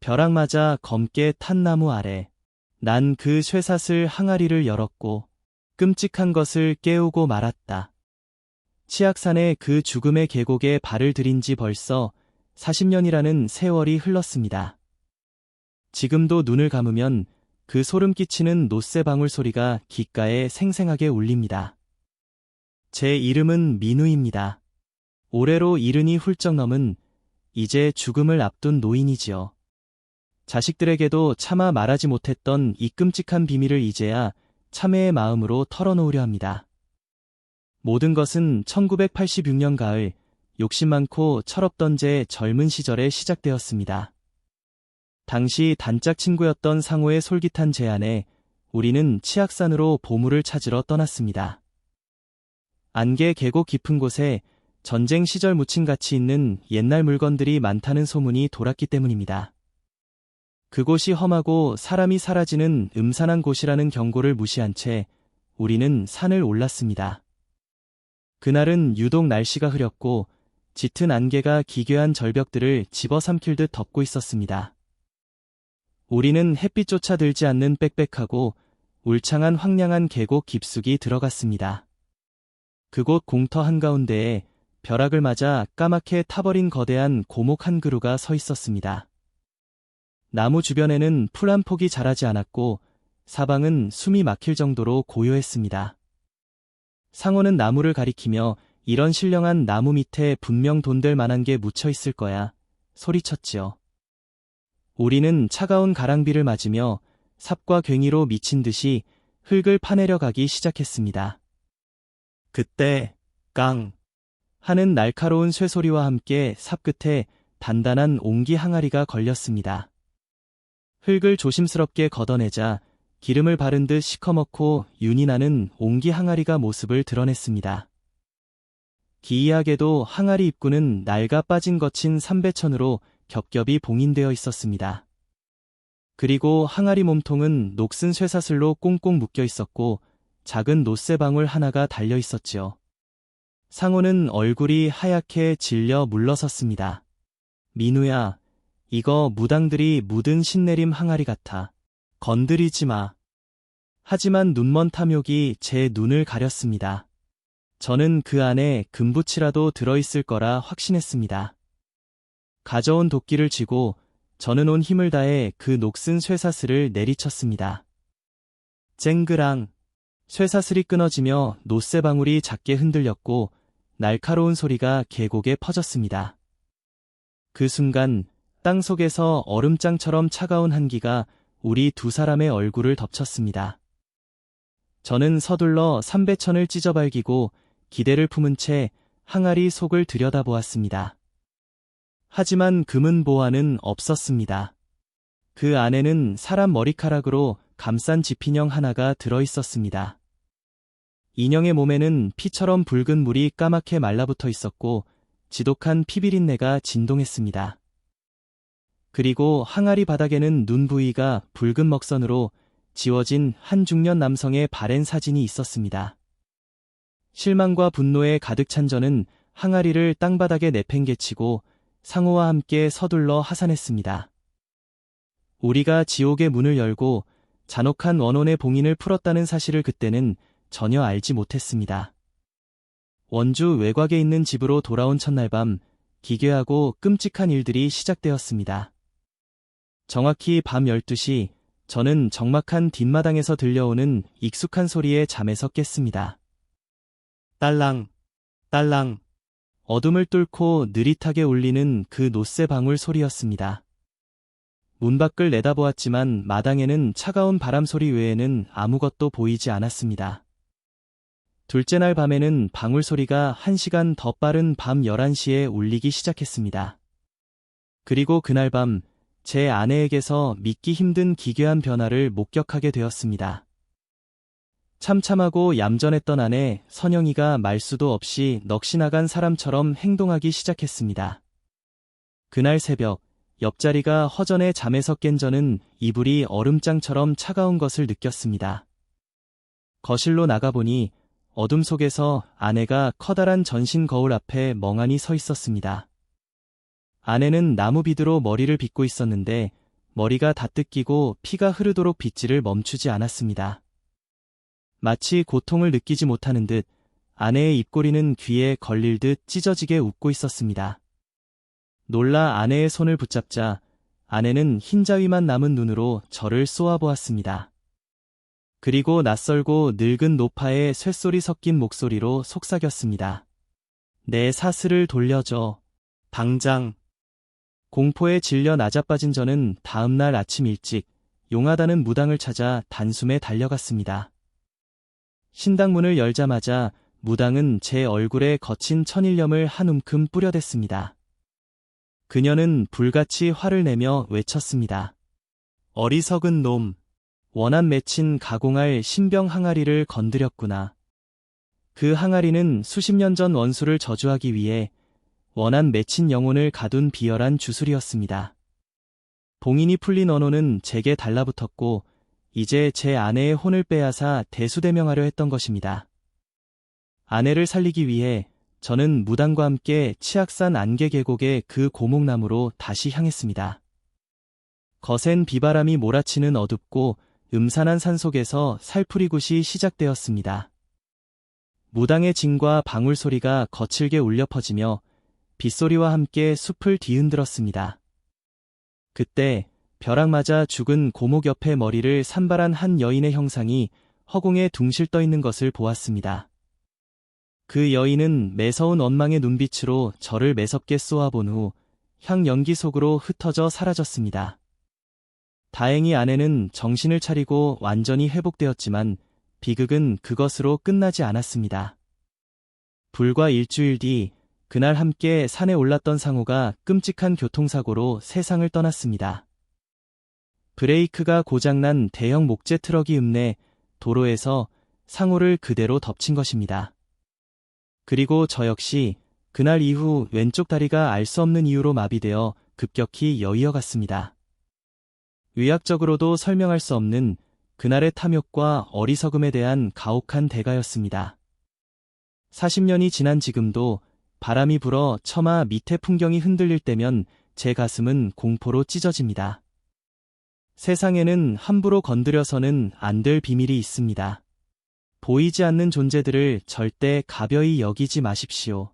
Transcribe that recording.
벼락 맞아 검게 탄 나무 아래 난 그 쇠사슬 항아리를 열었고 끔찍한 것을 깨우고 말았다. 치악산의 그 죽음의 계곡에 발을 들인 지 벌써 40년이라는 세월이 흘렀습니다. 지금도 눈을 감으면 그 소름 끼치는 노쇠방울 소리가 귓가에 생생하게 울립니다. 제 이름은 민우입니다. 올해로 70이 훌쩍 넘은 이제 죽음을 앞둔 노인이지요. 자식들에게도 차마 말하지 못했던 이 끔찍한 비밀을 이제야 참회의 마음으로 털어놓으려 합니다. 모든 것은 1986년 가을 욕심 많고 철없던 제 젊은 시절에 시작되었습니다. 당시 단짝 친구였던 상호의 솔깃한 제안에 우리는 치악산으로 보물을 찾으러 떠났습니다. 안개 계곡 깊은 곳에 전쟁 시절 묻힌 가치 있는 옛날 물건들이 많다는 소문이 돌았기 때문입니다. 그곳이 험하고 사람이 사라지는 음산한 곳이라는 경고를 무시한 채 우리는 산을 올랐습니다. 그날은 유독 날씨가 흐렸고 짙은 안개가 기괴한 절벽들을 집어삼킬 듯 덮고 있었습니다. 우리는 햇빛조차 들지 않는 빽빽하고 울창한 황량한 계곡 깊숙이 들어갔습니다. 그곳 공터 한가운데에 벼락을 맞아 까맣게 타버린 거대한 고목 한 그루가 서 있었습니다. 나무 주변에는 풀 한 폭이 자라지 않았고 사방은 숨이 막힐 정도로 고요했습니다. 상호는 나무를 가리키며 이런 신령한 나무 밑에 분명 돈 될 만한 게 묻혀 있을 거야 소리쳤지요. 우리는 차가운 가랑비를 맞으며 삽과 괭이로 미친 듯이 흙을 파내려 가기 시작했습니다. 그때 깡 하는 날카로운 쇠소리와 함께 삽 끝에 단단한 옹기 항아리가 걸렸습니다. 흙을 조심스럽게 걷어내자 기름을 바른 듯 시커멓고 윤이 나는 옹기 항아리가 모습을 드러냈습니다. 기이하게도 항아리 입구는 낡아 빠진 거친 삼배천으로 겹겹이 봉인되어 있었습니다. 그리고 항아리 몸통은 녹슨 쇠사슬로 꽁꽁 묶여 있었고 작은 노쇠방울 하나가 달려 있었지요. 상호는 얼굴이 하얗게 질려 물러섰습니다. 민우야, 이거 무당들이 묻은 신내림 항아리 같아. 건드리지 마. 하지만 눈먼 탐욕이 제 눈을 가렸습니다. 저는 그 안에 금붙이라도 들어있을 거라 확신했습니다. 가져온 도끼를 쥐고 저는 온 힘을 다해 그 녹슨 쇠사슬을 내리쳤습니다. 쨍그랑 쇠사슬이 끊어지며 노쇠방울이 작게 흔들렸고 날카로운 소리가 계곡에 퍼졌습니다. 그 순간 땅속에서 얼음장처럼 차가운 한기가 우리 두 사람의 얼굴을 덮쳤습니다. 저는 서둘러 삼배천을 찢어발기고 기대를 품은 채 항아리 속을 들여다보았습니다. 하지만 금은 보화는 없었습니다. 그 안에는 사람 머리카락으로 감싼 지피인형 하나가 들어있었습니다. 인형의 몸에는 피처럼 붉은 물이 까맣게 말라붙어 있었고 지독한 피비린내가 진동했습니다. 그리고 항아리 바닥에는 눈 부위가 붉은 먹선으로 지워진 한 중년 남성의 바랜 사진이 있었습니다. 실망과 분노에 가득 찬 저는 항아리를 땅바닥에 내팽개치고 상호와 함께 서둘러 하산했습니다. 우리가 지옥의 문을 열고 잔혹한 원혼의 봉인을 풀었다는 사실을 그때는 전혀 알지 못했습니다. 원주 외곽에 있는 집으로 돌아온 첫날 밤 기괴하고 끔찍한 일들이 시작되었습니다. 정확히 밤 12시 저는 적막한 뒷마당에서 들려오는 익숙한 소리에 잠에서 깼습니다. 딸랑, 딸랑, 어둠을 뚫고 느릿하게 울리는 그 노쇠방울 소리였습니다. 문 밖을 내다보았지만 마당에는 차가운 바람 소리 외에는 아무것도 보이지 않았습니다. 둘째 날 밤에는 방울 소리가 1시간 더 빠른 밤 11시에 울리기 시작했습니다. 그리고 그날 밤 제 아내에게서 믿기 힘든 기괴한 변화를 목격하게 되었습니다. 참참하고 얌전했던 아내 선영이가 말수도 없이 넋이 나간 사람처럼 행동하기 시작했습니다. 그날 새벽 옆자리가 허전해 잠에서 깬 저는 이불이 얼음장처럼 차가운 것을 느꼈습니다. 거실로 나가보니 어둠 속에서 아내가 커다란 전신 거울 앞에 멍하니 서 있었습니다. 아내는 나무 비드로 머리를 빗고 있었는데 머리가 다 뜯기고 피가 흐르도록 빗질을 멈추지 않았습니다. 마치 고통을 느끼지 못하는 듯 아내의 입꼬리는 귀에 걸릴 듯 찢어지게 웃고 있었습니다. 놀라 아내의 손을 붙잡자 아내는 흰자위만 남은 눈으로 저를 쏘아보았습니다. 그리고 낯설고 늙은 노파의 쇳소리 섞인 목소리로 속삭였습니다. 내 사슬을 돌려줘. 당장. 공포에 질려 나자빠진 저는 다음날 아침 일찍 용하다는 무당을 찾아 단숨에 달려갔습니다. 신당문을 열자마자 무당은 제 얼굴에 거친 천일염을 한 움큼 뿌려댔습니다. 그녀는 불같이 화를 내며 외쳤습니다. 어리석은 놈. 원한 맺힌 가공할 신병 항아리를 건드렸구나. 그 항아리는 수십 년 전 원수를 저주하기 위해 원한 맺힌 영혼을 가둔 비열한 주술이었습니다. 봉인이 풀린 원호는 제게 달라붙었고 이제 제 아내의 혼을 빼앗아 대수대명하려 했던 것입니다. 아내를 살리기 위해 저는 무당과 함께 치악산 안개 계곡의 그 고목나무로 다시 향했습니다. 거센 비바람이 몰아치는 어둡고 음산한 산속에서 살풀이굿이 시작되었습니다. 무당의 징과 방울 소리가 거칠게 울려 퍼지며 빗소리와 함께 숲을 뒤흔들었습니다. 그때 벼락 맞아 죽은 고목 옆에 머리를 산발한 한 여인의 형상이 허공에 둥실 떠 있는 것을 보았습니다. 그 여인은 매서운 원망의 눈빛으로 저를 매섭게 쏘아본 후 향연기 속으로 흩어져 사라졌습니다. 다행히 아내는 정신을 차리고 완전히 회복되었지만 비극은 그것으로 끝나지 않았습니다. 불과 일주일 뒤 그날 함께 산에 올랐던 상호가 끔찍한 교통사고로 세상을 떠났습니다. 브레이크가 고장난 대형 목재 트럭이 읍내 도로에서 상호를 그대로 덮친 것입니다. 그리고 저 역시 그날 이후 왼쪽 다리가 알 수 없는 이유로 마비되어 급격히 여의어갔습니다. 의학적으로도 설명할 수 없는 그날의 탐욕과 어리석음에 대한 가혹한 대가였습니다. 40년이 지난 지금도 바람이 불어 처마 밑의 풍경이 흔들릴 때면 제 가슴은 공포로 찢어집니다. 세상에는 함부로 건드려서는 안 될 비밀이 있습니다. 보이지 않는 존재들을 절대 가벼이 여기지 마십시오.